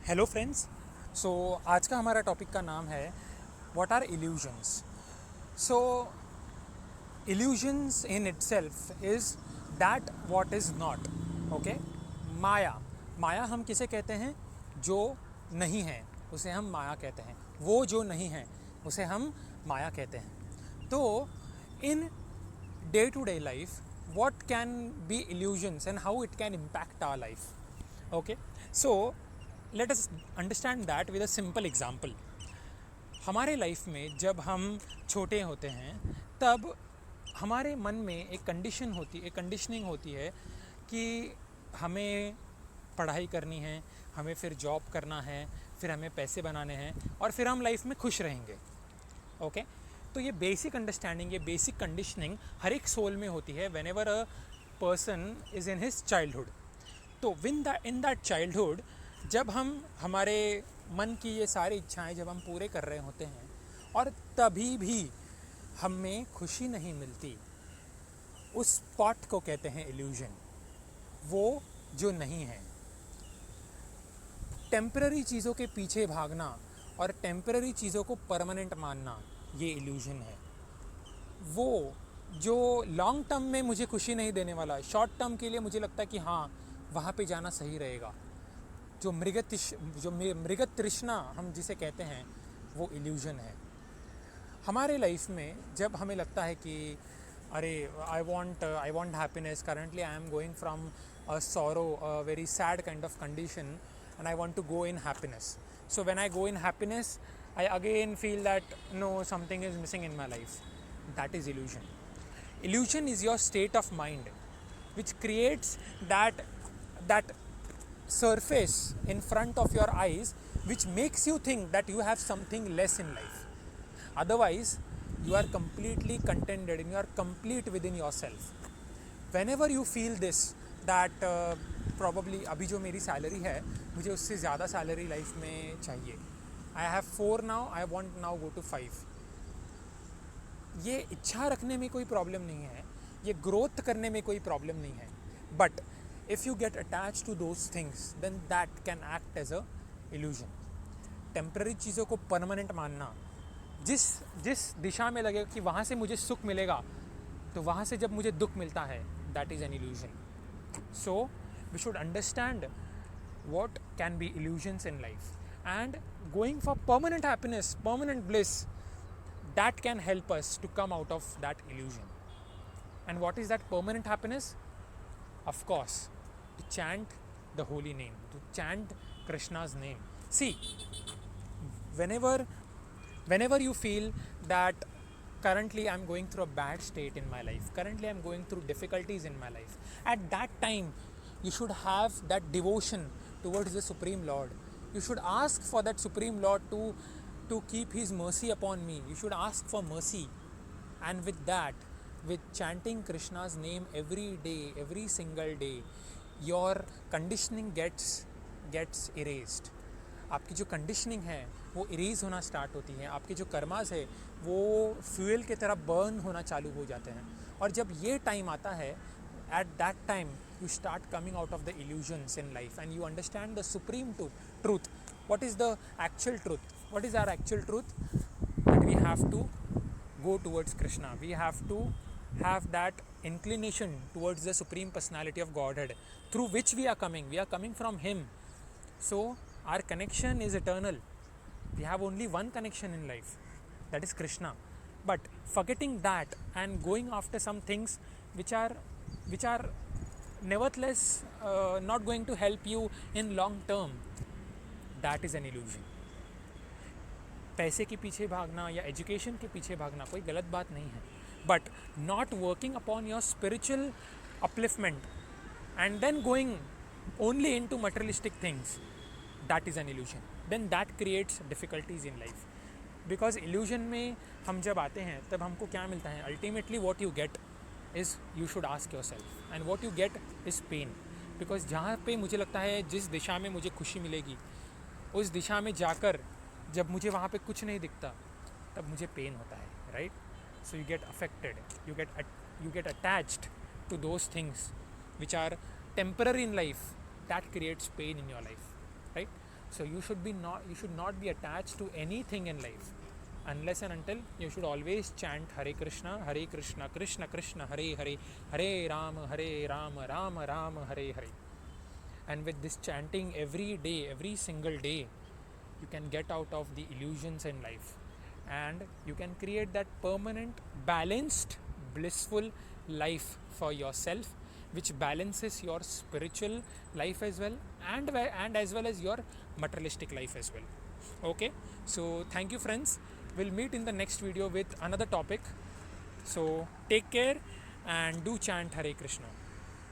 Hello friends. सो आज का हमारा टॉपिक का नाम है what are illusions. So illusions in itself is that what is not. Okay. माया, माया हम किसे कहते हैं? जो नहीं है उसे हम माया कहते हैं। वो जो नहीं है उसे हम माया कहते हैं। तो in day to day life what can be illusions and how it can impact our life. Okay, so let us understand that with a simple example. हमारे लाइफ में जब हम छोटे होते हैं तब हमारे मन में एक कंडीशनिंग होती है कि हमें पढ़ाई करनी है, हमें फिर जॉब करना है, फिर हमें पैसे बनाने हैं और फिर हम लाइफ में खुश रहेंगे। ओके। तो ये बेसिक अंडरस्टैंडिंग, ये बेसिक कंडीशनिंग हर एक सोल में होती है when ever a person is in his childhood. तो इन दैट चाइल्डहुड जब हम हमारे मन की ये सारी इच्छाएं जब हम पूरे कर रहे होते हैं और तभी भी हमें खुशी नहीं मिलती, उस स्पॉट को कहते हैं इल्यूजन। वो जो नहीं है, टेम्पररी चीज़ों के पीछे भागना और टेम्पररी चीज़ों को परमानेंट मानना, ये इल्यूजन है। वो जो लॉन्ग टर्म में मुझे खुशी नहीं देने वाला, शॉर्ट टर्म के लिए मुझे लगता है कि हाँ वहाँ पे जाना सही रहेगा, जो मृगत तृष्णा हम जिसे कहते हैं, वो इल्यूजन है। हमारे लाइफ में जब हमें लगता है कि अरे I want happiness, currently I am going from a sorrow, a very sad kind of condition, and I want to go in happiness. So when I go in happiness, I again feel that no, something is missing in my life. That is illusion. Illusion is your state of mind which creates that surface in front of your eyes which makes you think that you have something less in life. Otherwise, you are completely contented and you are complete within yourself. Whenever you feel this that probably अभी जो मेरी salary है मुझे उससे ज़्यादा salary life में चाहिए, I have 4 now, I want now go to 5, ये इच्छा रखने में कोई प्रॉब्लम नहीं है, ये ग्रोथ करने में कोई प्रॉब्लम नहीं है। But if you get attach to those things then that can act as a illusion. Temporary चीज़ों को परमानेंट मानना, जिस जिस दिशा में लगेगा कि वहाँ से मुझे सुख मिलेगा, तो वहाँ से जब मुझे दुख मिलता है, that is an illusion. So we should understand what can be illusions in life and going for permanent happiness, permanent bliss, that can help us to come out of that illusion. And what is that permanent happiness? Of course, to chant the holy name, to chant Krishna's name. See, whenever you feel that currently I'm going through a bad state in my life, currently I'm going through difficulties in my life, at that time you should have that devotion towards the Supreme Lord. You should ask for that Supreme Lord to keep his mercy upon me. You should ask for mercy, and with that, with chanting Krishna's name every day, every single day, your conditioning gets erased. आपकी जो conditioning है वो erase होना start होती है, आपके जो karmas है वो फ्यूल की तरह बर्न होना चालू हो जाते हैं। और जब ये टाइम आता है, at that time you start coming out of the illusions in life and you understand the supreme truth. What is the actual truth? What is our actual truth? That we have to go towards Krishna, we have to have that inclination towards the supreme personality of Godhead through which we are coming from him. So our connection is eternal. We have only one connection in life, that is Krishna. But forgetting that and going after some things which are nevertheless not going to help you in long term, that is an illusion. पैसे के पीछे भागना या education के पीछे भागना कोई गलत बात नहीं है, but not working upon your spiritual upliftment and then going only into materialistic things, that is an illusion. Then that creates difficulties in life. Because illusion में हम जब आते हैं तब हमको क्या मिलता है? Ultimately what you get is, you should ask yourself, and what you get is pain. Because जहाँ पे मुझे लगता है जिस दिशा में मुझे खुशी मिलेगी, उस दिशा में जाकर जब मुझे वहाँ पे कुछ नहीं दिखता, तब मुझे पेन होता है, right? So you get affected, you get attached to those things which are temporary in life, that creates pain in your life, right? So you should not be attached to anything in life, unless and until you should always chant Hare Krishna, Krishna Krishna, Hare Hare, Hare Ram, Ram Ram, Hare Hare. And with this chanting every day, every single day, you can get out of the illusions in life, and you can create that permanent, balanced, blissful life for yourself, which balances your spiritual life as well, and as well as your materialistic life as well. Okay, so thank you, friends. We'll meet in the next video with another topic. So take care and do chant Hare Krishna.